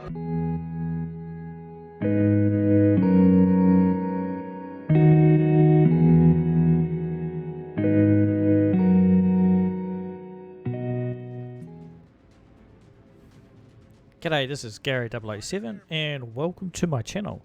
G'day, this is Gary007 and welcome to my channel.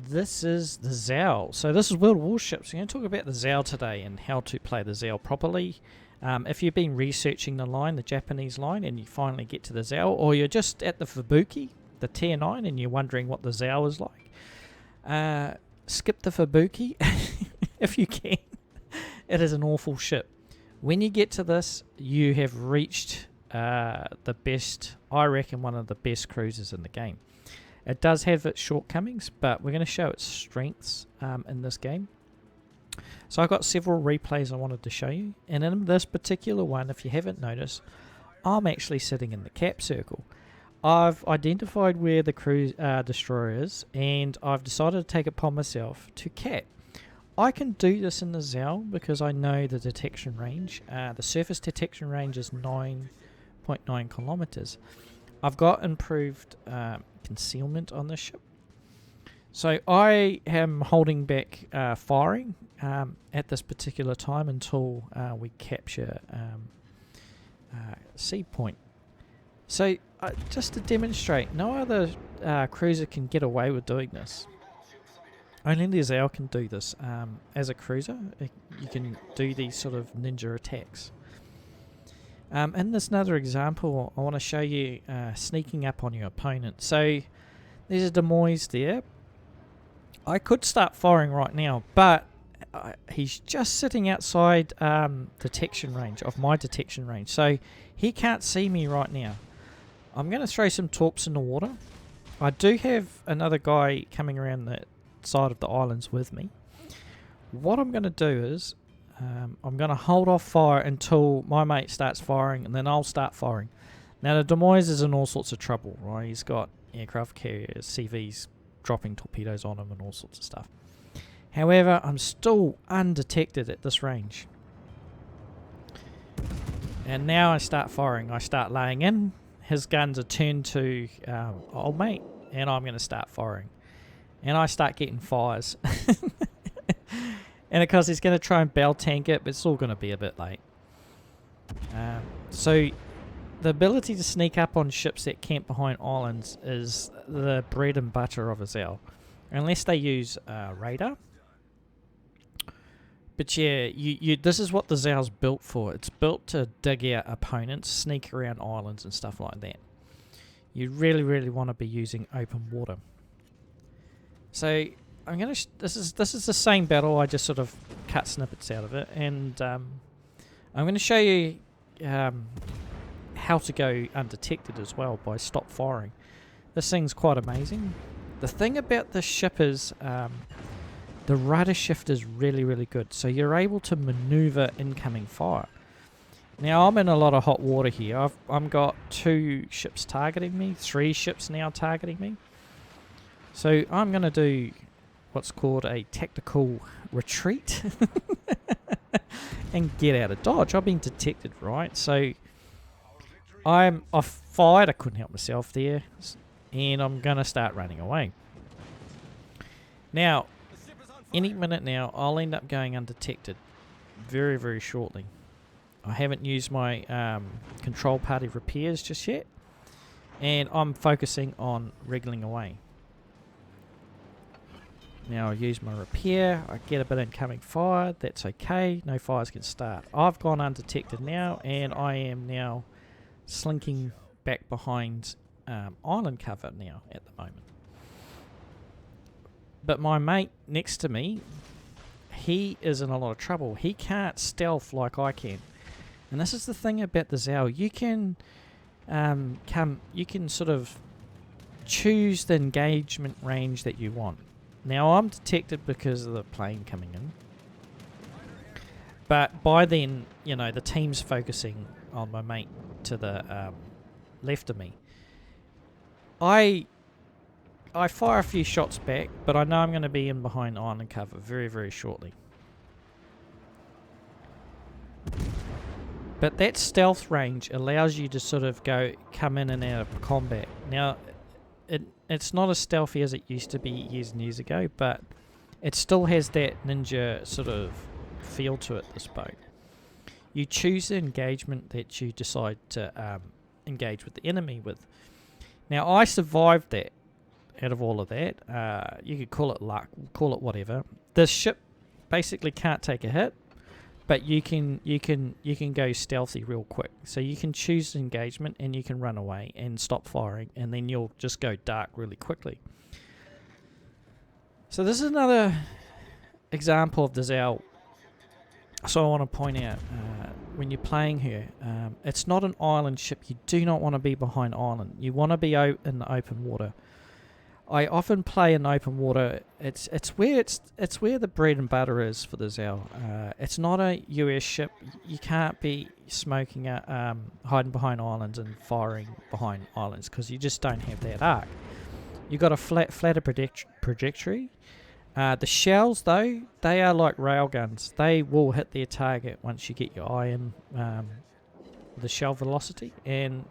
This is the Zao. So this is World Warships. We're going to talk about the Zao today and how to play the Zao properly. If you've been researching the line, the Japanese line, and you finally get to the Zao, or you're just at the Fubuki, the tier 9, and you're wondering what the Zao is like, skip the Fubuki if you can. It is an awful ship. When you get to this, you have reached the best, I reckon, one of the best cruisers in the game. It does have its shortcomings, but we're going to show its strengths in this game. So I've got several replays I wanted to show you, and in this particular one, if you haven't noticed, I'm actually sitting in the cap circle. I've identified where the cruise destroyer is, and I've decided to take it upon myself to cap. I can do this in the Zao because I know the detection range. The surface detection range is 9.9 kilometers. I've got improved concealment on this ship, so I am holding back firing at this particular time until we capture sea point. So just to demonstrate, no other cruiser can get away with doing this. Only the Zao can do this. As a cruiser, you can do these sort of ninja attacks. In this another example, I want to show you sneaking up on your opponent. So there's a Demois there. I could start firing right now, but he's just sitting outside detection range, of my detection range. So he can't see me right now. I'm going to throw some torps in the water. I do have another guy coming around the side of the islands with me. What I'm going to do is I'm going to hold off fire until my mate starts firing, and then I'll start firing. Now the Demois is in all sorts of trouble, right? He's got aircraft carriers, CVs dropping torpedoes on him and all sorts of stuff. However, I'm still undetected at this range. And now I start firing. I start laying in. His guns are turned to old mate, and I'm going to start firing. And I start getting fires. And of course he's going to try and bell tank it, but it's all going to be a bit late. So the ability to sneak up on ships that camp behind islands is the bread and butter of a Zao. Unless they use radar. But yeah, this is what the Zao's built for. It's built to dig out opponents, sneak around islands and stuff like that. You really, really want to be using open water. So I'm gonna. This is the same battle. I just sort of cut snippets out of it, and I'm going to show you how to go undetected as well by stop firing. This thing's quite amazing. The thing about this ship is the rudder shift is really, really good, so you're able to maneuver incoming fire. Now I'm in a lot of hot water here. I've got 2 ships targeting me, 3 ships now targeting me. So I'm going to do what's called a tactical retreat and get out of dodge. I've been detected, right? So I've fired. I couldn't help myself there, and I'm going to start running away. Now, any minute now, I'll end up going undetected very, very shortly. I haven't used my control party repairs just yet, and I'm focusing on wriggling away. Now I use my repair, I get a bit incoming fire, that's okay, no fires can start. I've gone undetected now, and I am now slinking back behind island cover now at the moment. But my mate next to me, he is in a lot of trouble. He can't stealth like I can. And this is the thing about the Zao. You can you can sort of choose the engagement range that you want. Now I'm detected because of the plane coming in, but by then, you know, the team's focusing on my mate to the left of me. I fire a few shots back, but I know I'm going to be in behind island cover very, very shortly. But that stealth range allows you to sort of come in and out of combat. Now, it's not as stealthy as it used to be years and years ago, but it still has that ninja sort of feel to it, this boat. You choose the engagement that you decide to engage with the enemy with. Now, I survived that. Out of all of that, you could call it luck, call it whatever. The ship basically can't take a hit, but you can go stealthy real quick. So you can choose engagement and you can run away and stop firing, and then you'll just go dark really quickly. So this is another example of the Zao. So I want to point out, when you're playing her, it's not an island ship. You do not want to be behind island. You want to be in the open water. I often play in open water. It's where the bread and butter is for the Zao. It's not a US ship. You can't be smoking hiding behind islands and firing behind islands, because you just don't have that arc. You got a flatter trajectory. The shells, though, they are like railguns. They will hit their target once you get your eye in the shell velocity, and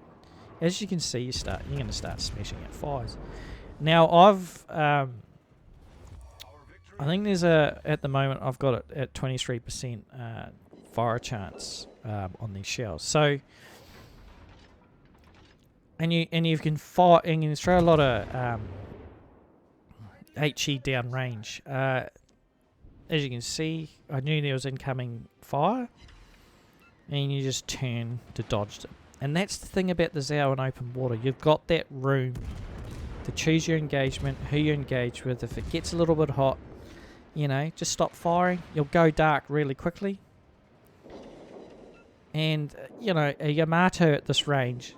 as you can see, you're going to start smashing out fires. Now, I think there's at the moment I've got it at 23% fire chance on these shells. So, and you can fire and you can throw a lot of HE down range. As you can see, I knew there was incoming fire, and you just turn to dodge it. And that's the thing about the Zao in open water. You've got that room to choose your engagement, who you engage with. If it gets a little bit hot, just stop firing. You'll go dark really quickly. And, a Yamato at this range,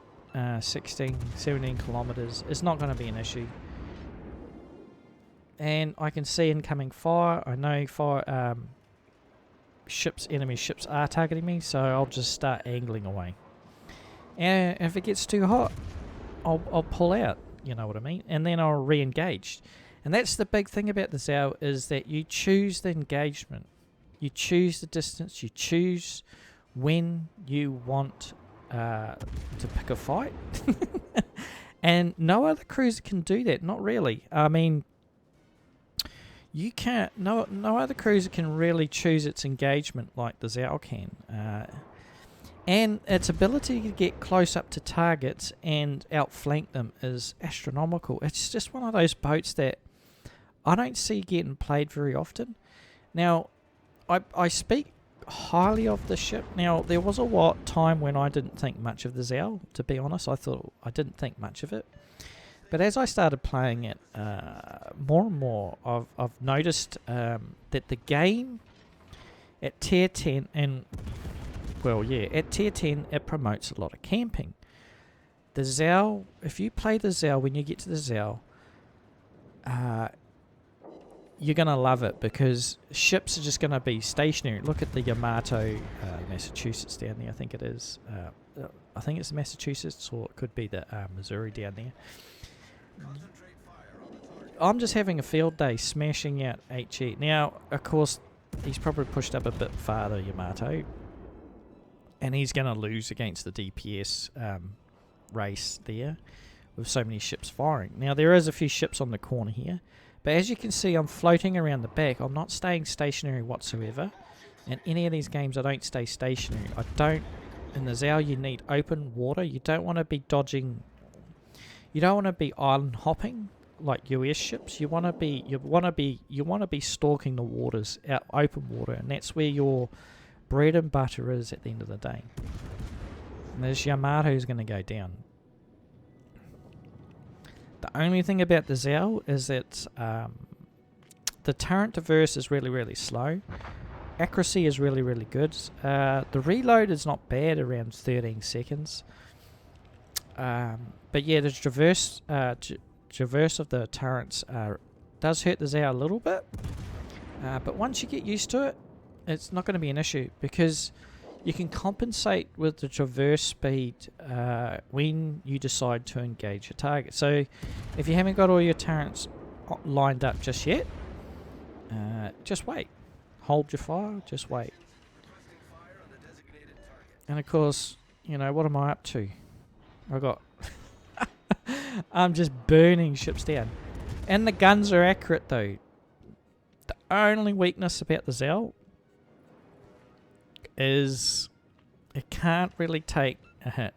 16, 17 kilometers, is not going to be an issue. And I can see incoming fire. I know enemy ships are targeting me, so I'll just start angling away. And if it gets too hot, I'll pull out. You know what I mean? And then I'll re-engage. And that's the big thing about the Zao, is that you choose the engagement. You choose the distance. You choose when you want to pick a fight. And no other cruiser can do that. Not really. I mean, you can't. No other cruiser can really choose its engagement like the Zao can. And its ability to get close up to targets and outflank them is astronomical. It's just one of those boats that I don't see getting played very often. Now, I speak highly of the ship. Now, there was a time when I didn't think much of the Zao, to be honest. I didn't think much of it. But as I started playing it more and more, I've noticed that the game at tier 10 and... Well, yeah, at tier 10, it promotes a lot of camping. The Zao, if you play the Zao, when you get to the Zao, you're going to love it, because ships are just going to be stationary. Look at the Yamato, Massachusetts down there, I think it is. I think it's Massachusetts, or it could be the Missouri down there. I'm just having a field day smashing out HE. Now, of course, he's probably pushed up a bit farther, Yamato, and he's going to lose against the DPS race there with so many ships firing. Now, there is a few ships on the corner here, but as you can see, I'm floating around the back. I'm not staying stationary whatsoever. In any of these games, I don't stay stationary. In the Zao, you need open water. You don't want to be dodging. You don't want to be island hopping like US ships. You want to be stalking the waters, out open water, and that's where your bread and butter is at the end of the day. And this Yamato is going to go down. The only thing about the Zao is that the turret diverse is really, really slow. Accuracy is really, really good. The reload is not bad, around 13 seconds. But yeah, the traverse of the turrets does hurt the Zao a little bit. But once you get used to it, it's not going to be an issue, because you can compensate with the traverse speed when you decide to engage your target. So if you haven't got all your turrets lined up just yet, just wait. Hold your fire, just wait. And of course, you know, what am I up to? I got... I'm just burning ships down. And the guns are accurate though. The only weakness about the Zao is it can't really take a hit.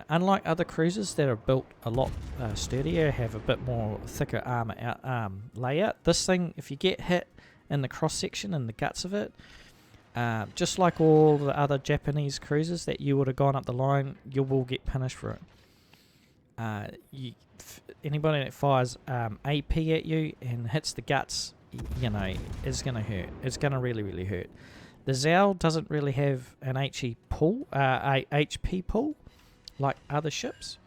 Unlike other cruisers that are built a lot sturdier, have a bit more thicker armor layout, this thing, if you get hit in the cross section and the guts of it, just like all the other Japanese cruisers that you would have gone up the line, you will get punished for it. Anybody that fires AP at you and hits the guts, you know, is going to hurt. It's going to really, really hurt. The Zao doesn't really have an HP pool like other ships,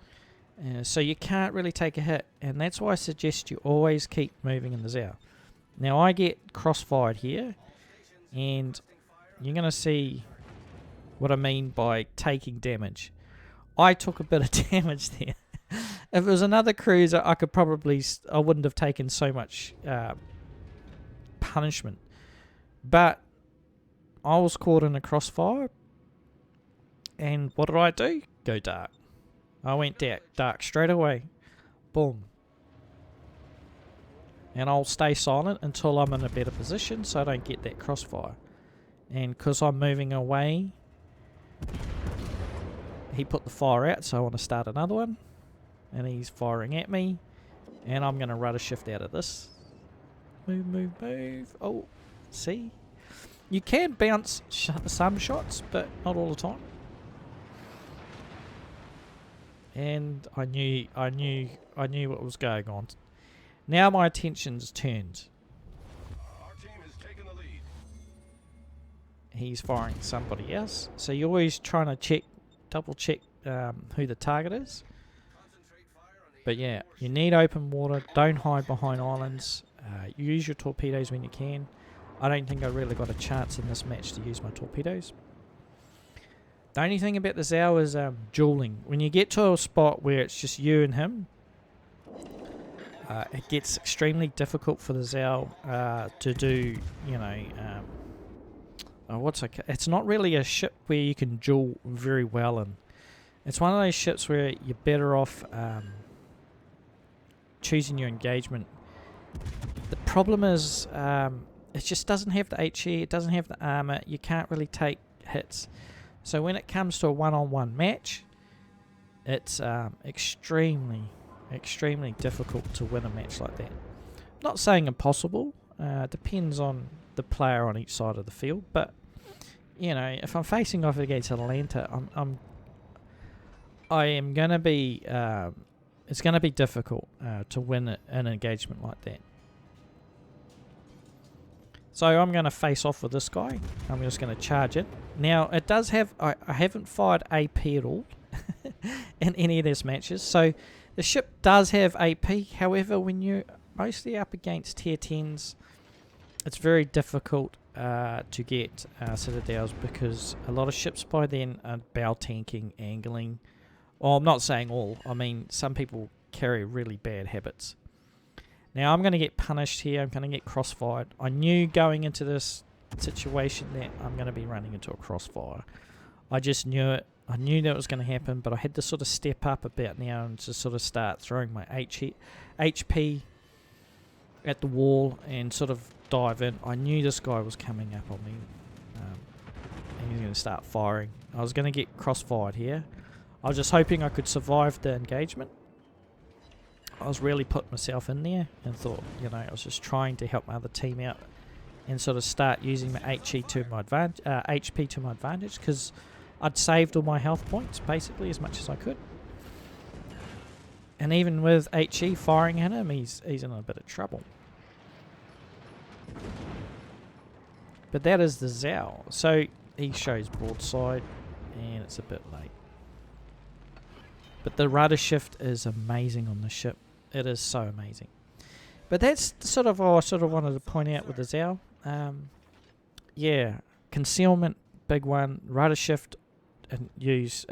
so you can't really take a hit, and that's why I suggest you always keep moving in the Zao. Now I get crossfired here, and you're going to see what I mean by taking damage. I took a bit of damage there. If it was another cruiser, I wouldn't have taken so much punishment, but I was caught in a crossfire, and what did I do? Go dark. I went dark straight away. Boom. And I'll stay silent until I'm in a better position so I don't get that crossfire. And because I'm moving away, he put the fire out, so I want to start another one. And he's firing at me, and I'm going to rudder shift out of this. Move, move, move. Oh, see? You can bounce some shots, but not all the time. And I knew what was going on. Now my attention's turned. Our team has taken the lead. He's firing at somebody else, so you're always trying to double check who the target is. But yeah, you need open water. Don't hide behind islands. Use your torpedoes when you can. I don't think I really got a chance in this match to use my torpedoes. The only thing about the Zao is dueling. When you get to a spot where it's just you and him, it gets extremely difficult for the Zao to do, you know, it's not really a ship where you can duel very well in. It's one of those ships where you're better off choosing your engagement. The problem is it just doesn't have the HE, it doesn't have the armor, you can't really take hits. So when it comes to a one-on-one match, it's extremely difficult to win a match like that. Not saying impossible, depends on the player on each side of the field, but you know, if I'm facing off against Atlanta, I am gonna be it's gonna be difficult to win an engagement like that. So I'm going to face off with this guy. I'm just going to charge it. Now, it does have... I haven't fired AP at all in any of these matches. So, the ship does have AP. However, when you're mostly up against tier 10s, it's very difficult to get citadels because a lot of ships by then are bow tanking, angling. Well, I'm not saying all. I mean, some people carry really bad habits. Now I'm going to get punished here. I'm going to get crossfired. I knew going into this situation that I'm going to be running into a crossfire. I just knew it. I knew that was going to happen, but I had to sort of step up a bit now and just sort of start throwing my HP at the wall and sort of dive in. I knew this guy was coming up on me, and he was going to start firing. I was going to get crossfired here. I was just hoping I could survive the engagement. I was really putting myself in there and thought, you know, I was just trying to help my other team out and sort of start using my HP to my advantage because I'd saved all my health points basically as much as I could. And even with HE firing at him, he's in a bit of trouble. But that is the Zao. So he shows broadside and it's a bit late. But the rudder shift is amazing on the ship. It is so amazing. But that's sort of all I sort of wanted to point out with the Zao. Yeah, concealment, big one. Rudder shift and use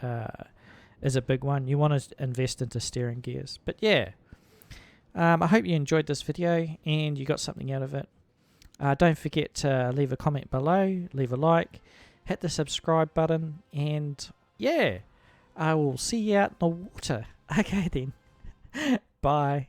is a big one. You want to invest into steering gears. But yeah, I hope you enjoyed this video and you got something out of it. Don't forget to leave a comment below, leave a like, hit the subscribe button, and yeah, I will see you out in the water. Okay then. Bye.